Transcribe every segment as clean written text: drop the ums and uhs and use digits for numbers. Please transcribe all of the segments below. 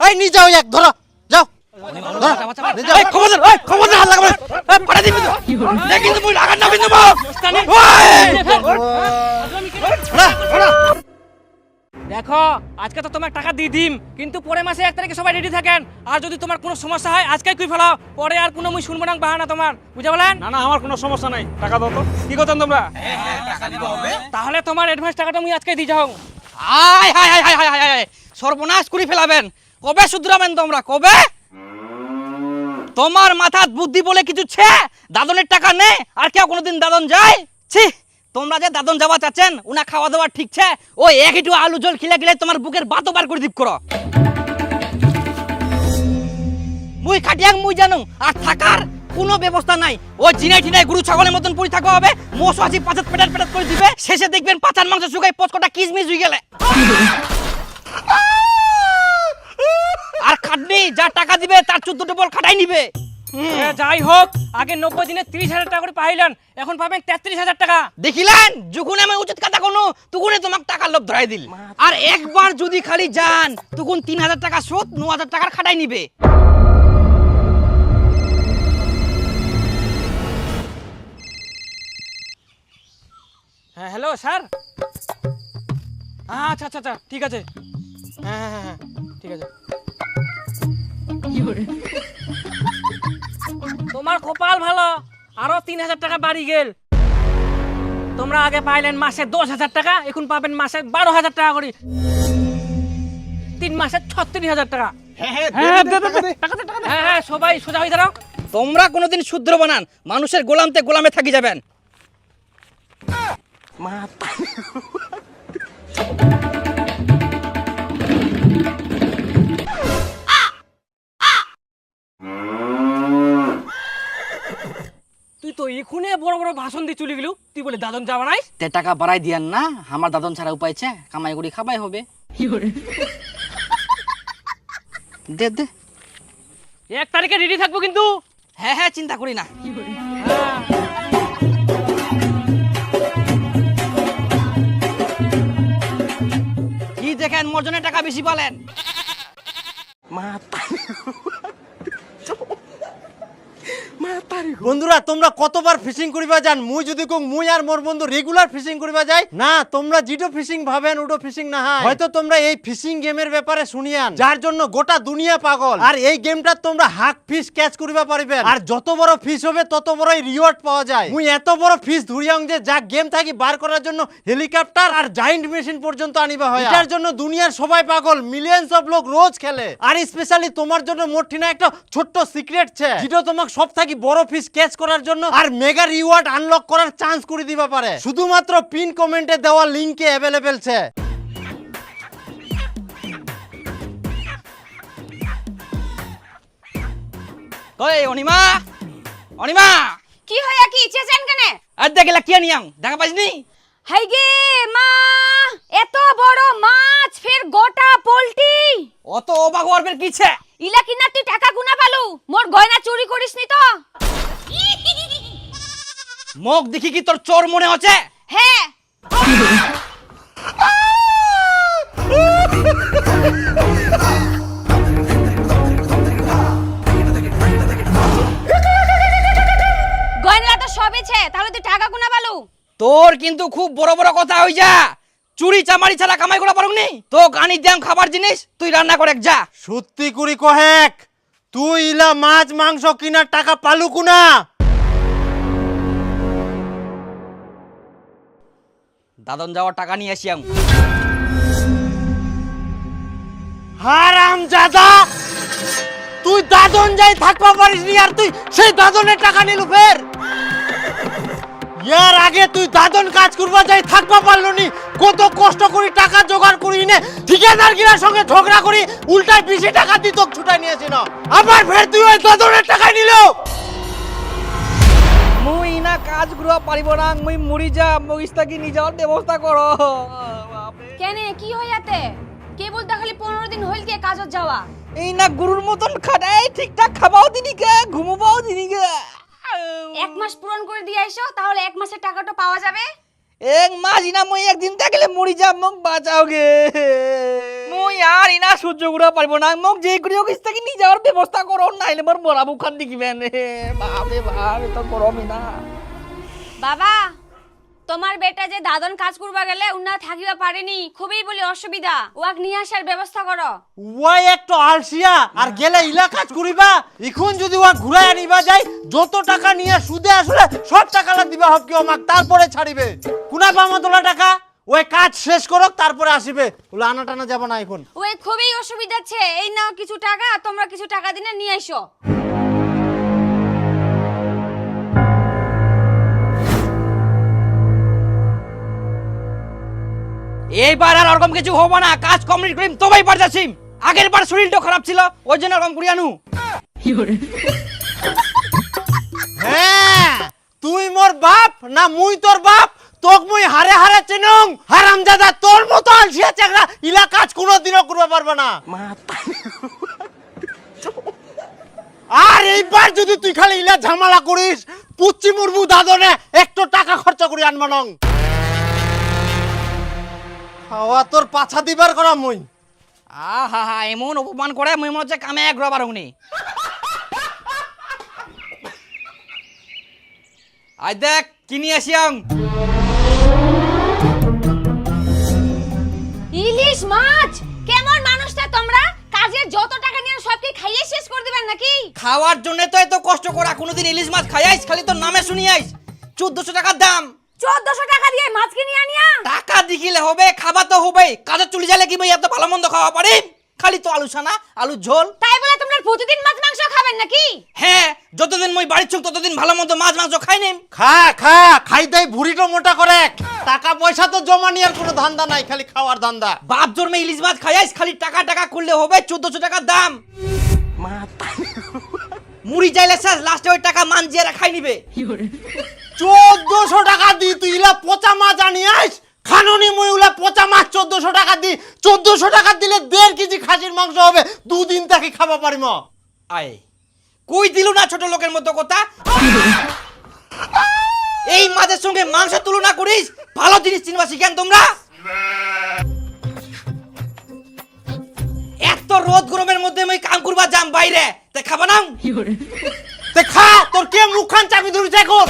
ওই নিয়ে যাও এক ধরো যাও দেখো আজকে তো তোমার টাকা দিয়ে দিম, কিন্তু পরে মাসে 1 তারিখে সবাই রেডি থাকেন। আর যদি তোমার কোনো সমস্যা হয় আজকে কই ফেলাও, পরে আর কোনো মুই শুনবো না বাহানা তোমার, বুঝা বলেন? না না আমার কোনো সমস্যা নাই, টাকা দাও তো। কি করতেন তোমরা? তাহলে তোমার অ্যাডভান্স টাকাটা মুই আজকে দিয়ে যাও। High high high high high high high সর্বনাশ করে ফেলাবেন। কবে শুধরাবেন তোমরা, কবে? তোমার মাথাত বুদ্ধি বলে কিছু ছে? দাদনের টাকা নে আর কেউ কোনোদিন দাদন যায়? ছি, তোমরা যে দাদন যাওয়া চাচ্ছেন উনা খাওয়া দাওয়া ঠিক ছে, ওই এক একটু আলু জল খিলে গেলে তোমার বুকের বাতো বার করে দিব করো। মুই খাটিয়াং মুই জানো, আর থাকার কোনো ব্যবস্থা নাই। ওই জিনাই টিনাই গরু ছাগলের মতন পড়ে থাকা হবে, মোষ আসি পাঁচাত পেটাত পেটাত করে দিবে, শেষে দেখবেন পাচার মাংস শুকাই পচকটা কিসমিস হয়ে গেলে। আর খাটনি যা টাকা দিবে তার 14 ডবল খাটাই নিবে। যাই হোক, আগে 90 দিনে 30,000 টাকা করে পাইলেন, এখন পাবেন 33,000 টাকা। দেখিলেন, যখন আমি উচিত কথা কোনো তখনই তোমাকে টাকার লোভ ধরাই দিল। আর একবার যদি খালি যান তখন 3,000 টাকা শোধ, 9,000 টাকার খাটাই নিবে। হ্যাঁ হ্যালো স্যার। আচ্ছা আচ্ছা আচ্ছা ঠিক আছে। হ্যাঁ হ্যাঁ হ্যাঁ ঠিক আছে। তোমার কপাল ভালো, আরো 3,000 টাকা বাড়ি গেল। তোমরা আগে পাইলেন মাসে 10,000 টাকা, এখন পাবেন মাসে 12,000 টাকা করে। 3 মাসে 36,000 টাকা। হ্যাঁ হ্যাঁ সবাই সোজা হয়ে দাঁড়াও। তোমরা কোনোদিন শুদ্র বানান, মানুষের গোলামতে গোলামে থাকি যাবেন। তুই তো এখুনে বড় বড় ভাষণ দিয়ে চলে গেলু, তুই বলে দাদন যাবা নাই? তে টাকা বাড়াই দিয়ান না, আমার দাদন ছাড়া উপায় ছে, কামাই করি খাবাই হবে। দে দে। 1 তারিখে রেডি থাকবো কিন্তু। হ্যাঁ হ্যাঁ চিন্তা করি না। কি দেখেন মোর জন্য টাকা বেশি পালেন? বন্ধুরা তোমরা কতবার ফিশিং করিবা যান? মুই যদি কং মুই আর মোর বন্ধু রেগুলার ফিশিং করিবা যাই না, তোমরা জিডো ফিশিং ভাবেন ওডো ফিশিং না হয়। হয়তো তোমরা এই ফিশিং গেমের ব্যাপারে শুনিয়ান, যার জন্য গোটা দুনিয়া পাগল। আর এই গেমটা তোমরা হাক ফিশ ক্যাচ করিবা পারিবেন, আর যত বড় ফিশ হবে তত বড়ই রিওয়ার্ড পাওয়া যায়। মুই এত বড় ফিশ ধরিয়াং যে যা গেম থাকি বার করার জন্য হেলিকপ্টার আর জায়ান্ট মেশিন পর্যন্ত আনিবা হয়। এটার জন্য দুনিয়ার সবাই পাগল, মিলিয়নস অফ লোক রোজ খেলে। আর স্পেশালি তোমার জন্য মোটিনা একটা ছোট্ট সিক্রেট ছে, যেটা তোমাকে সব থাকি বড় ফিশ ক্যাচ করার জন্য আর মেগা রিওয়ার্ড আনলক করার চান্স করে দিবা পারে। শুধুমাত্র পিন কমেন্টে দেওয়া লিংকে অ্যাভেলেবেল ছে। কই অনিমা, অনিমা কি হইয়া কি চেঁচেন কেনে? আর দেখলা কি নিয়াম দেখা পাইছনি? হাই গে মা, এত বড় মাছ ফের গোটা পোল্টি। অত অবাক হওয়ার ফের কিছে? ইলা কিনা তুই টাকা গুনা পালু, মোর গয়না চুরি করিসনি তো? মুখ দেখি কি তোর চোর মনে হচ্ছে? হ্যাঁ। গয়না তো সবই ছে, তাহলে তুই টাকা গুনা পালু? তোর কিন্তু খুব বড় বড় কথা হই যা। চুরি চামারি ছাড়া কামাই করা পারুনি তো? গানি দাম খাবার জিনিস তুই রান্না করে যা। সত্যি করি কহেক, তুই ইলা মাছ মাংস কিনার টাকা পালু কুনা? দাদন যাওয়ার টাকা নিয়ে আসিয়াম। হারাম জাদা, তুই দাদন যাই থাকবা পারিস নি আর তুই সেই দাদনের টাকা নিলু ফের? ইয়ার আগে তুই দাদন কাজ করবা যাই থাকবা পারলো নি, কত কষ্ট করি টাকা জোগাড় করি নে, ঠিকাদার গিলার সঙ্গে ঝগড়া করি উল্টায় বেশি টাকা দিত ছুটাই নিয়েছি না, আবার ফের তুই ওই দাদনের টাকা নিলো। মুই না কাজ গুলো পারিব না, মুই মরি যা, মগিস্তাকি নিয়ে যাওয়ার ব্যবস্থা করো। কেনে কি হইয়াতে? কেবল তা খালি 15 দিন হইল কে কাজত যাওয়া। এই না গুরুর মতন খাটাই, ঠিকঠাক খাবাও দিনি কে, ঘুমোবাও দিনি কে। 1 মাস পূরণ করে দিয়ে আইসো, তাহলে 1 মাসের টাকাটা পাওয়া যাবে। এক মাস ইনা মই একদিন থাকলে মরি যাব, মোক বাঁচাও গে। মই আর ইনা সহ্য করে পারবো না, মোক যে করে হোক ইস্তাকে নিয়ে যাওয়ার ব্যবস্থা করো, নাইলে মোর মরা মুখান দেখিবেন। বাপরে বাপ, তো গরমই না। বাবা তোমার বেটা যে দাদন কাজ করবা গেলে উনা থাকিবা পারেনি, খুবই বলি অসুবিধা, ওয়াক নিয়ে আসার ব্যবস্থা করো। ওই একটু আলসিয়া আর গেলে ইলা কাজ করিবা। এখন যদি ওয়া ঘুরাই আনিবা যায়, যত টাকা নিয়ে সুদে আসলে সব টাকাটা দিবা হব কি আমাক, তারপরে ছাড়িবে। কুনা পামা তোলা টাকা, ওই কাজ শেষ করক তারপরে আসিবে। ওলা আনা টানা যাব না এখন। ওই খুবই অসুবিধা আছে, এই নাও কিছু টাকা, তোমরা কিছু টাকা দিনে নিয়ে আইসো। এইবার আর ওরকম কিছু হবো না, কাজ কমপ্লিট করিম তবেই পারতাছি। আগের বার শরীরটা খারাপ ছিল, ওই জন্য ওরকম করি আনু। হ্যাঁ, তুই মোর বাপ না মুই তোর বাপ? তোক মুই হারে হারে চিনুং। হারামজাদা, তোর মতো আলসিয়া চাকরা ইলা কাজ কোনোদিনও করতে পারবে না। আর এইবার যদি তুই খালি ইলা ঝামেলা করিস, পুচ্চি মুরমু দাদনে একটু টাকা খরচা করি আনমানং। খাওয়া তোর পাছা দিবার করা মুই। আহা হা, এমন অপমান করে মই মনে হচ্ছে কামে এক রবার উনি। আই দেখ কিনি আসিয়াং। ইলিশ মাছ! কেমন মানুষটা তোমরা? কাজের যত টাকা নিয়ে সব কি খাইয়ে শেষ করে দিবেন নাকি? খাওয়ার জন্য তো এত কষ্ট করা, কোনোদিন ইলিশ মাছ খাই আইস? খালি তোর নামে শুনি আইস। 1400 টাকার দাম। 1400 টাকা দিয়ে মাছ কিনে আনিয়া? টাকা দিখিলে হবে, খাবা তো হবে। কাজে চলে যালে কি ভাই এত ভালো মন্দ খাওয়া পারি? খালি তো আলু সানা, আলু ঝোল। তাই বলে তোমরা প্রতিদিন মাছ মাংস খাবেন নাকি? হ্যাঁ, যতদিন মই বাড়ির চোখ ততদিন ভালো মন্দ মাছ মাংস খাই নিম। খা খা, খাই দেই ভুড়িটো মোটা করে। টাকা পয়সা তো জমা নিয়ার কোনো ধান্দা নাই, খালি খাওয়ার ধান্দা। বাপ জন্মে ইলিশ মাছ খাই আইস, খালি টাকা টাকা করলে হবে। 1400 টাকার দাম। মুড়ি চাইলে শেষ, লাস্টে ওই টাকা মান জিয়ারা খাই নিবে। 1400 টাকা দি তুই ইলা পচা মাছ আনিয়াস? খাননি মুই উলা পচা মাছ 1400 টাকা দি? 1400 টাকা দিলে 1.5 কেজি খাসির মাংস হবে, দুদিন তাকে খাওয়া পারিম। আয় কই দিলু না ছোট লোকের মতো কথা। এই মাছের সঙ্গে মাংস তুলনা করিস? ভালো জিনিস চিনবা শিখেন তোমরা। এত রোদ গরমের মধ্যে আমি কাম করবা যাম বাইরে, তে খাবা না? তে খা, তোর কে মুখখান চাবি ধরিস এখন?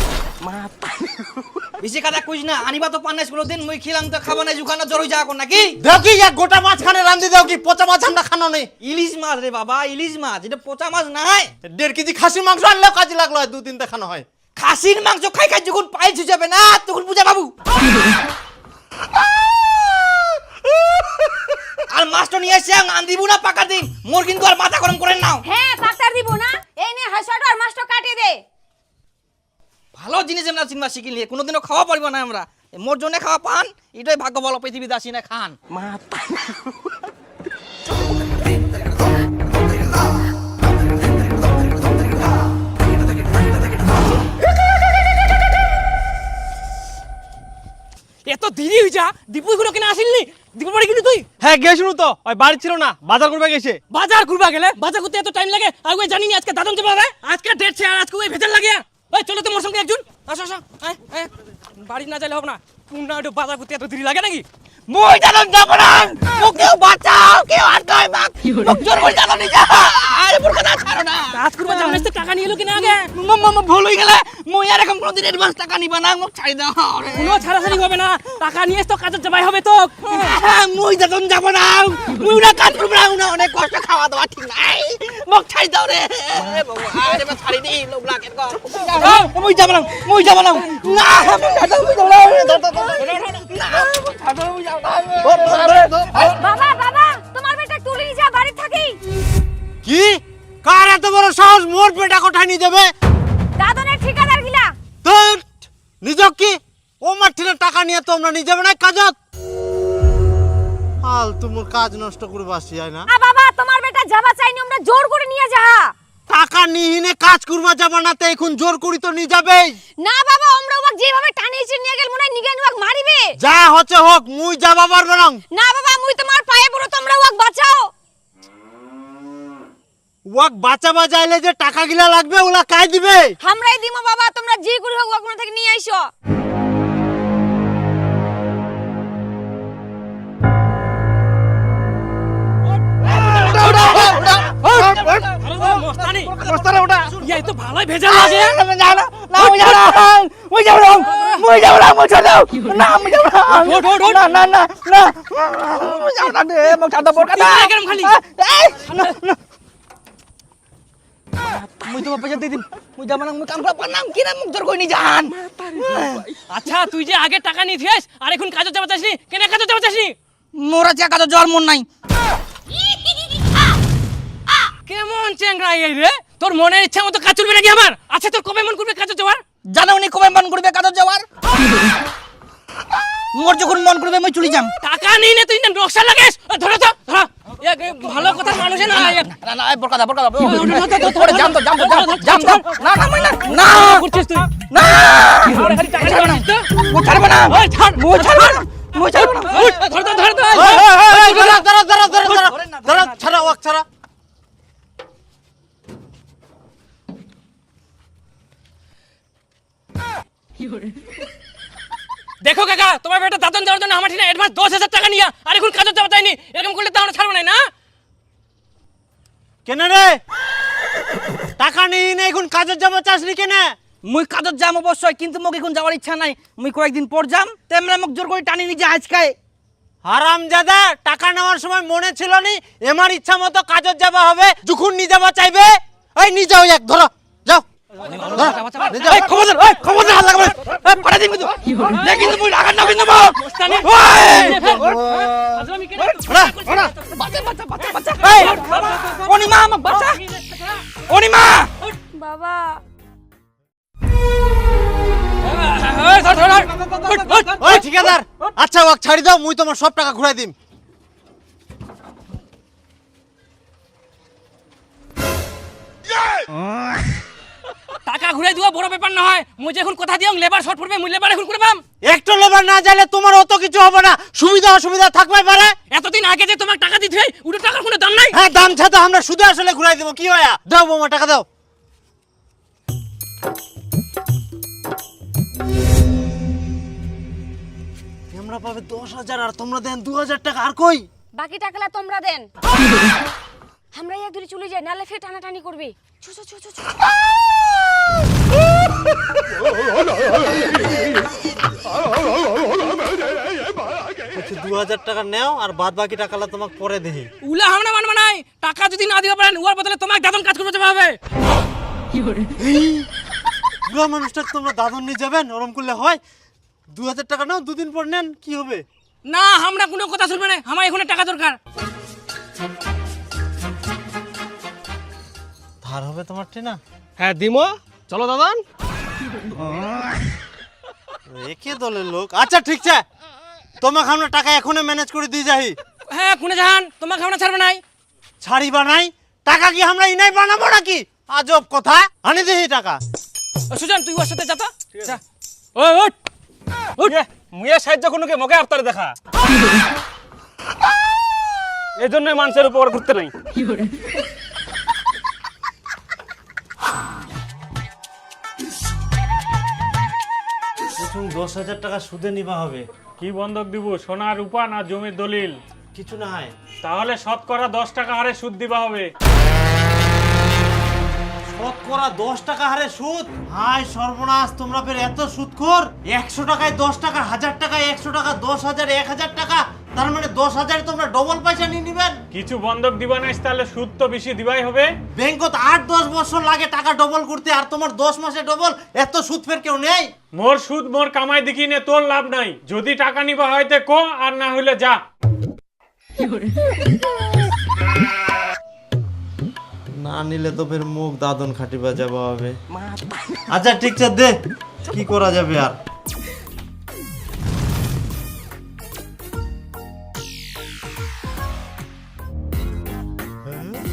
বেশি কথা কইস না, আনিবা তো পান্নাস গুলো দিন, মুই খিলাম তো খাবা না, জুখানা জরুই যা কর নাকি? দেও কি এক গোটা মাছ খানে রান্ধি দেও কি? পচা মাছ আমরা খানো নেই। ইলিশ মাছ রে বাবা, ইলিশ মাছ, এটা পচা মাছ নাই। 1.5 কেজি খাসির মাংস আনলেও কাজে লাগলো হয়, 2-3 দেখানো হয়। খাসির মাংস খাই খাই যখন পাইল যাবে না, তখন বুঝা বাবু। আর মাছটা নিয়ে এসে আন দিব না পাকা দিন, মোর কিন্তু আর মাথা গরম করেন নাও। হ্যাঁ, পাকার দিব না। এই নে হাসাটো আর মাছটা কাটিয়ে দে। ভালো জিনিস আমরা চিনবা শিখিলে কোনোদিনও খাওয়া পারব না আমরা। মোর জন্য খাওয়া পান, এটাই ভাগ্য বলো পৃথিবীতে আসি না খান। এত দেরি হই যা, দীপুই গুলো কিনা আসিলনি? দীপু বাড়ি গেলি তুই? হ্যাঁ গেছিল তো, ওই বাড়ি ছিল না, বাজার করবে গেছে। বাজার ঘুরবা গেলে বাজার করতে এত টাইম লাগে? আগে জানি না আজকে দাদন যাবে রে, আজকে ডেট ছে আর আজকে ওই ভেজাল লাগে। ওই চলো তো মোর সঙ্গে একজন, আসো আসো। বাড়ি না যাইলে হবে না, কোনটা একটু বাজার করতে এত দেরি লাগে নাকি? মই জানো যাব না, মোক কেউ বাঁচাও, কেউ আটকায় মাক, মোক জোর করে জানো নি যা। আরে মোর কথা ছাড়ো না। কাজ করবা জানিস তো টাকা নিয়ে এলো কিনা আগে? মাম্মা ভুল হয়ে গেলে, মই আর এরকম কোনোদিন অ্যাডভান্স টাকা নিবা না, মোক ছাড়ি দাও। কোনো ছাড়াছাড়ি হবে না, টাকা নিয়ে তো কাজে যাবাই হবে তো। মই যখন যাব না, মই না কাজ করব না, না অনেক কষ্ট খাওয়া দাওয়া ঠিক নাই, মোক ছাড়ি দাও রে বাবু। আরে বা ছাড়ি দি, লোক লাগে কর। মই যাব না, মই যাব না, না মই যাব না, বাবা বাবা, তোমার বেটা তুলে নিয়ে যা, বাড়ি থাকি। কি? কার এত বড় সাহস মোর পেটা কোঠায় নিয়ে যাবে? দাদনের ঠিকাদার গিলা। তো নিজক কি ও মাঠিনে টাকা নিয়ে তোমরা নিয়ে যাবে না কাজত? হাল তোমার কাজ নষ্ট করবে আসি হয় না? বাবা, তোমার বেটা যাবা চাইনি, আমরা জোর করে নিয়ে যা। টাকা নিহিনে কাজ করবা যাবা না, তো এখন জোর করি তো নিয়ে যাবে। না বাবা, আমরা ওয়াক যেভাবে টানিয়েছি নিয়ে গেল মনে হয় নিগান ওয়াক মারিবে। যা হচ্ছে হোক, মুই যাবা পারবে না। না বাবা, মুই তোমার পায়ে পড়ো, তোমরা ওয়াক বাঁচাও। ওয়াক বাঁচাবা যাইলে যে টাকা গিলা লাগবে ওলা কাই দিবে? আমরাই দিমো বাবা, তোমরা যে করে হোক ওয়াক থেকে নিয়ে আইসো। বস্তারে ওটা ইয়াই তো ভালোই ভেজাল লাগে কেরম খালি আচ্ছা তুই যে আগে টাকা নিয়ে ফিস আর এখন কাজে যাবা চাসনি কেন কাজে যাবা চাসনি মোরা চা কাজ জ্বর মন নাই কেমন চ্যাংরা এই রে তোর মনের ইচ্ছা মতো কাজ চলবে নাকি আমার আচ্ছা তোর কবে মন করবে কাজে যাওয়ার জানো উনি কবে মন করবে কাজ যাওয়ার মোর যখন মন করবে আমি চলে যাম টাকা নিয়ে নে তুই না নকশা লাগাস ধরো তো ধরো ভালো কথা মানুষে না না না বরকা দা তোরে জাম তো জাম না না না না করছিস তুই না আরে খালি টাকা নিয়ে তো মো ছাড়বে না ওই ছাড় মো ছাড়বে না মো ছাড়বে না ধর তো ধর তো দাঁড়া ছাড়া ওয়াক ছাড়া দেখো কাকা তোমার বেটা দাদন যাওয়ার জন্য আমার ঠিক অ্যাডভান্স 10,000 টাকা নিয়া আর এখন কাজে যাওয়া তাইনি এরকম করলে তো আমরা ছাড়বো না না কেন রে টাকা নিয়ে নে এখন কাজে যাবো চাসনি কেন মুই কাজত যাম অবশ্যই কিন্তু মোক এখন যাওয়ার ইচ্ছা নাই মুই কয়েকদিন পর যাম তেমরা মোক জোর করে টানি নিয়ে আজকাই হারামজাদা টাকা নেওয়ার সময় মনে ছিল নি এমার ইচ্ছা মতো কাজে যাবা হবে যখন নিয়ে যাবা চাইবে এই নিয়ে যাও এক ধরো যাও এই খবরদার হাত লাগাবে এই পাড়া দিবি তো দেখ কিন্তু মুই রাগার না কিন্তু আজলামি কেন বাচ্চা এই অনিমা আমার বাচ্চা অনিমা বাবা ধর ধর ওই ঠিকাদার আচ্ছা ওয়াক ছাড়ি দাও মুই তোমার সব টাকা ঘুরাই দিম টাকা ঘুরে দিও বড় ব্যাপার না হয় মুই যে এখন কথা দিও লেবার শর্ট পড়বে মুই লেবার এখন করে পাম একটু লেবার না যাইলে তোমার অত কিছু হবে না সুবিধা অসুবিধা থাকবে পারে এতদিন আগে যে তোমার টাকা দিতে হয় ওটা টাকার কোনো দাম নাই হ্যাঁ দাম ছাড়া আমরা শুধু আসলে ঘুরাই দেবো কি হয় দাও বোমা টাকা দাও আমরা পাবে 10,000 আর তোমরা দেন 2,000 টাকা আর কই বাকি টাকালা তোমরা দেন আমরা এক দূরে চলে যাই নালে ফের টানাটানি করবে চু চু চু চু চু। আচ্ছা 2,000 টাকা নাও আর বাদ বাকি টাকালা তোমাকে পরে দেই উলা আমরা মানব নাই টাকা যদি না দিবা পারেন ওর বদলে তোমাকে দাদন কাজ করতে হবে বুড়া মানুষটা তোমরা দাদন নিয়ে যাবেন ওরম করলে হয় 2,000 টাকা নাও দুদিন পর নেন কি হবে না আমরা কোনো কথা শুনবে না আমার এখানে টাকা দরকার ধার হবে তোমার না হ্যাঁ দিমো চলো দাদান একে দলের লোক আচ্ছা ঠিক আছে তোমাকে আমরা টাকা এখনই ম্যানেজ করে দিয়ে যাই হ্যাঁ কোনে জান তোমাকে আমরা ছাড়বে নাই ছাড়ি বানাই টাকা কি আমরা ইনাই বানাবো নাকি আজব কথা আনি দেহি টাকা সুজন তুই ওর সাথে যা তো যা ওই ওঠ ওই মুয়ে সাহায্য কোনকে মগে আফতারে দেখা এই জন্য মানুষের উপর ঘুরতে নাই প্রথম 10,000 টাকা সুদে নিবা হবে কি বন্ধক দিব সোনা রূপা না জমির দলিল কিছু না হয় তাহলে শতকরা 10 টাকা হারে সুদ দিবা হবে শতকরা 10 টাকা হারে সুদ হাই সর্বনাশ তোমরা ফের এত সুদখোর 100 টাকায় 10 টাকা 1000 টাকায় 100 টাকা 10,000 1000 টাকা তার মানে 10,000 তোমরা ডবল পয়সা নিয়ে নিবেন কিছু বন্ধক দিবা না তাহলে সুদ তো বেশি দিবাই হবে ব্যাংকত 8-10 বছর লাগে টাকা ডবল করতে আর তোমার 10 মাসে ডবল এত সুদ ফের কেউ নেই মোর সুদ মোর কামাই দেখি নে তোর লাভ নাই যদি টাকা নিবা হয়তো কো আর না হইলে যা না নিলে তো ফের মুখ দাদন খাটিবা যাবা হবে আচ্ছা ঠিক আছে দে কি করা যাবে আর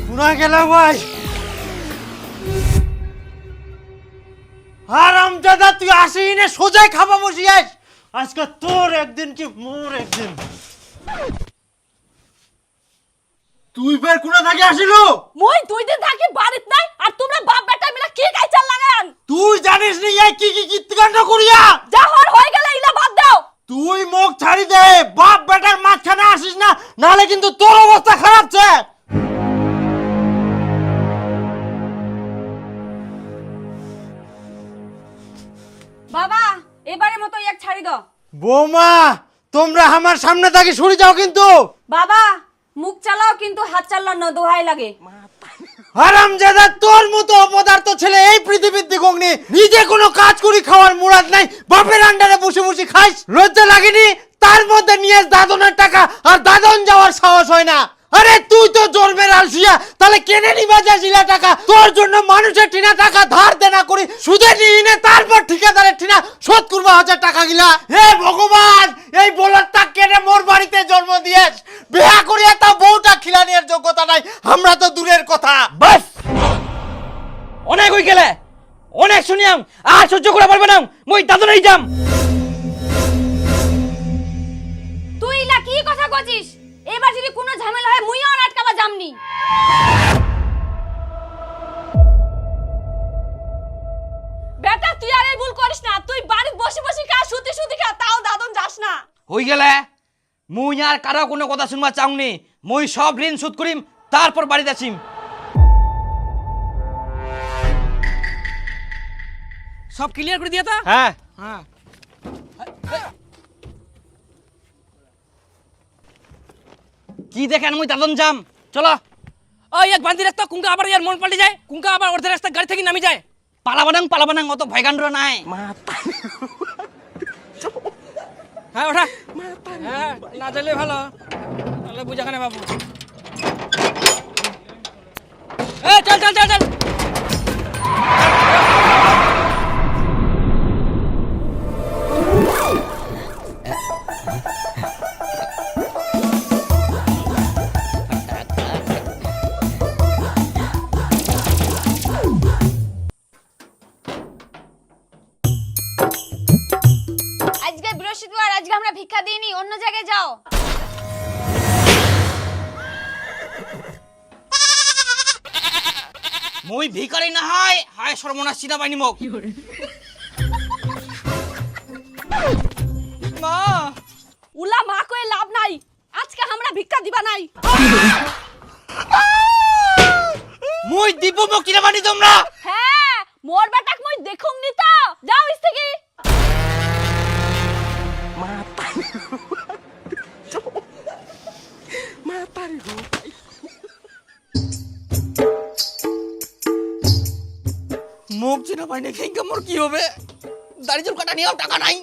পুরা গেল ভাই হারামজাদা তুই আসিস নে সোজাই খাবা বসিয়াস আজকে তোর একদিন কি মোর একদিন তুই ফের কোনা থাকি আসিলু মই 2 দিন থাকি বাড়িত নাই আর তোমরা বাপ বেটা মিলা কি কাইচাল লাগান তুই জানিস নি এই কি কীর্তিকাণ্ড করিয়া যা হয়ে গেল ইলা বাদ দাও তুই মুখ ছাড়ি দে বাপ বেটার মাঝখানে আসিস না নালে কিন্তু তোর অবস্থা খারাপ আছে ছাড়ি দাও। বৌমা তোমরা আমার সামনে থেকে সরে যাও কিন্তু। বাবা মুখ চালাও কিন্তু হাত চালাও না, দোহাই লাগে। হারামজাদা তোর মতো অপদার্থ ছেলে এই পৃথিবীর দিগগ্নি, নিজে কোনো কাজ করি খাওয়ার মুরাদ নাই, বাপের আন্ডারে বসে বসে খাইস, লজ্জা লাগেনি? তার মধ্যে নিয়ে দাদনের টাকা আর দাদন যাওয়ার সাহস হয় না। আরে তুই তো জন্মের আলসিয়া, তাহলে কেনে নিবা যাইছিলা টাকা? তোর জন্য মানুষের ঠিনা টাকা ধার দেনা করি সুদে নিয়ে নে, তারপর ঠিকাদারের ঠিনা শোধ করবা 1000 টাকা গিলা। হে ভগবান, এই বলদটা কেনে মোর বাড়িতে জন্ম দিয়েছ? বিয়া করিয়া তা বউটা খিলানির যোগ্যতা নাই, আমরা তো দূরের কথা। বাস অনেক হই গেলে, অনেক শুনিয়াম, আর সহ্য করে পারবে না, মই দাদনেই যাম। তুই না কি কথা কইছিস? এবার যদি কোনো ঝামেলা হয় মুইও আটকাবা যামনি। বেটা তুই আর এই ভুল করিস না, তুই বাড়িতে বসে বসে খা, শুতে শুতে খা, তাও দাদন যাস না। হই গেলে মুই আর কারো কোনো কথা শুনবা চাউনি, মই সব ঋণ শোধ করিম, তারপর বাড়িতে আসিম। সব ক্লিয়ার করে দিয়া তা। হ্যাঁ হ্যাঁ কি দেখেন মুই দাদন যাম, চলো। ওই এক বান্ধি রাখতো, কুঙ্কা আবার ইয়ার মন পাল্টে যায়, কুঙ্কা আবার অর্ধেক রাস্তা গাড়ি থেকে নামি যায়। পালাবানাং অত ভয়গান্ড নাই। হ্যাঁ ওঠা, হ্যাঁ না যাইলে ভালো, তাহলে বুঝাখানে বাবু। চল চল চল চল। আজকে বৃহস্পতিবার, আজকে আমরা ভিক্ষা দিইনি, অন্য জায়গায় যাও। মুই ভিখারি না হয়, হায় সর্বনাশ চিনা পাইনি মোক। মা উলা মা কয়ে লাভ নাই, আজকে আমরা ভিক্ষা দিবা নাই। মুই দিব মোক চিনা পাইনি তোমরা। হ্যাঁ মোর বেটাক মুই দেখুম নি তো, যাও ইস থেকে। মুখ চিনা পাইনি, খেঙ্কা মোর কি হবে? দাড়ি চুল কাটা নিয়েও টাকা নাই।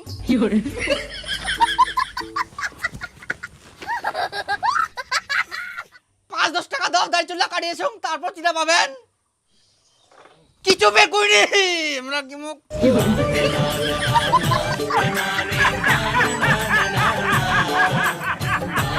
5-10 টাকা দাও, দাড়ি চুল কাটিয়েছ, তারপর চিনা পাবেন। কিছু বের করিনি আমরা কি মুখ